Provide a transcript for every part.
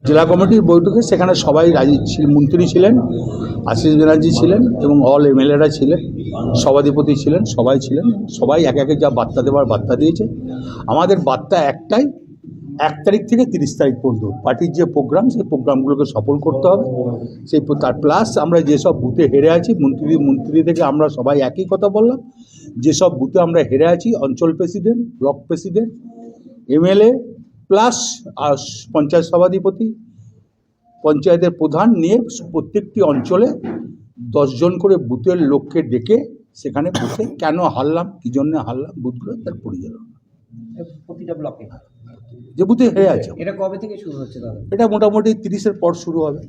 জেলা কমিটির বৈঠকে সেখানে সবাই মন্ত্রী ছিলেন, আশিস ব্যানার্জি ছিলেন এবং অল এমএলএরা ছিলেন, সভাধিপতি ছিলেন, সবাই ছিলেন। সবাই এক একে যা বার্তা দেওয়ার বার্তা দিয়েছে। আমাদের বার্তা একটাই, 1 তারিখ থেকে 30 তারিখ পর্যন্ত পার্টির যে প্রোগ্রাম, সেই প্রোগ্রামগুলোকে সফল করতে হবে। সেই তার প্লাস আমরা যেসব বুথে হেরে আছি, মন্ত্রী থেকে আমরা সবাই একই কথা বললাম, যেসব বুথে আমরা হেরে আছি, অঞ্চল president, block president, MLA plus panchayat সভাধিপতি, পঞ্চায়েতের প্রধান নিয়ে প্রত্যেকটি অঞ্চলে 10 জন করে বুথের লোককে ডেকে সেখানে বসে কেন হারলাম, কী জন্য হারলাম, বুথগুলো তার পরিচালনা প্রতিটা ব্লকে যে বুথে হেরে আছে। এটা কবে থেকে শুরু হচ্ছে দাদা? এটা মোটামুটি 30-এর পর শুরু হবে।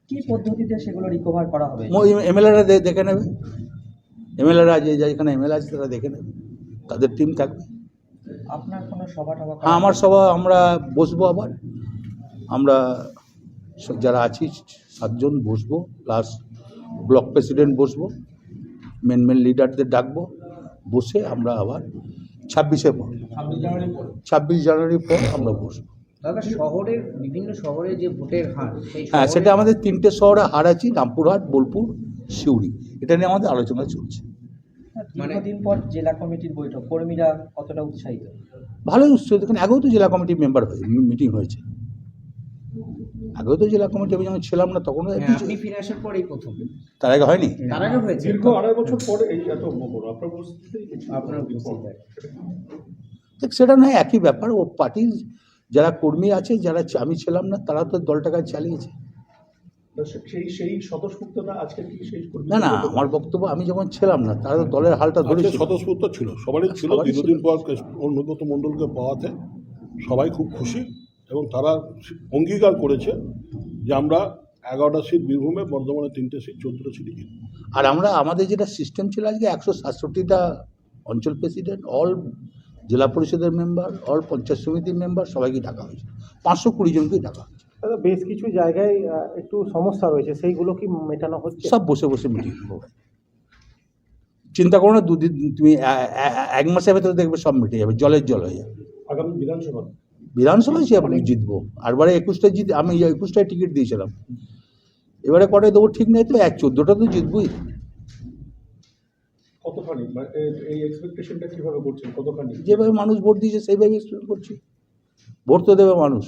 কি পদ্ধতিতে সেগুলো রিকভার করা হবে? এমএলএরা দেখে নেবে, এমএলএরা যেখানে এমএলএ আছে তারা দেখে নেবে, তাদের টিম থাকবে। আপনার কোনো সভা টভা? হ্যাঁ, আমার সভা আমরা বসবো, আবার আমরা যারা আছি 7 জন বসবো, প্লাস ব্লক প্রেসিডেন্ট বসবো, মেন লিডারদের ডাকবো, বসে আমরা আবার 26 জানুয়ারির পর আমরা বসবো। দাদা, শহরের বিভিন্ন শহরে যে ভোটের হার, হ্যাঁ, সেটা আমাদের 3টে শহরে হার আছে, রামপুরহাট, বোলপুর, সিউড়ি। এটা নিয়ে আমাদের আলোচনা চলছে। মানে দিন পর জেলা কমিটির বৈঠক, কর্মীরা কতটা উৎসাহিত? ভালোই উৎসাহিত। দেখুন, আগেও তো জেলা কমিটির মেম্বার মিটিং হয়েছে, আগেও তো জেলা কমিটি আমি যখন ছিলাম না তখন আপনি ফিরে আসার পরেই প্রথম। তার আগে হয়নি? তার আগে হয়েছে দীর্ঘ 2.5 বছর পরে এই এত বড় আপনার দেখ, সেটা নয়, একই ব্যাপার। ও পার্টির যারা কর্মী আছে, যারা আমি ছিলাম না, তারা তো দলটাকে চালিয়েছে। সেই স্বতঃস্ফূর্ততা আজকে কি সেই? না, আমার বক্তব্য, আমি যখন ছিলাম না তারা তো দলের হালটা ধরেছে। স্বতঃস্ফূর্ত ছিল, সবারই ছিল। দীর্ঘদিন পর অনুব্রত মণ্ডলকে পাওয়াতে সবাই খুব খুশি এবং তারা অঙ্গীকার করেছে যে আমরা 11টা সিট বীরভূমে, বর্ধমানে 3টে সিট, 14টা সিটই জিতব। আর আমাদের যেটা সিস্টেম ছিল আজকে, 167টা অঞ্চল প্রেসিডেন্ট, অল জেলা পরিষদের মেম্বার, অল পঞ্চায়েত সমিতির মেম্বার, সবাইকে ডাকা হয়েছে। 520 জনকেই ডাকা হয়েছে। বেশ কিছু জায়গায় একটু সমস্যা রয়েছে, সেইগুলো কি মেটানো হচ্ছে? সব বসে বসে মিটিং হবে, চিন্তা করো না। 2 দিন, তুমি 1 মাসের ভেতরে দেখবে সব মিটে যাবে, জলের জল হয়ে যাবে। আগামী বিধানসভায় সে আপনি জিতবো। আরবারে 21টায় আমি 21টায় টিকিট দিয়েছিলাম, এবারে কটায় দেবো ঠিক নেই তো, 14টা তো জিতবই। কতখানি এই এক্সপেকটেশনটা কিভাবে করছেন? কতখানি? যেভাবে মানুষ ভোট দিয়েছে সেইভাবে এক্সপেক্ট করছি। ভোট তো দেবে মানুষ।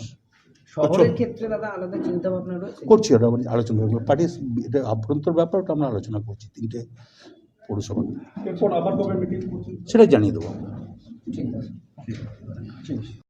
শহরের ক্ষেত্রে দাদা আলাদা চিন্তা ভাবনা রয়েছে? করছি, ওটা আলোচনা করবো। পার্টির এটা আভ্যন্তর ব্যাপার, ওটা আমরা আলোচনা করছি 3টে পৌরসভা। এরপর আবার কবে মিটিং করছেন সেটা জানিয়ে দেবো। ঠিক আছে।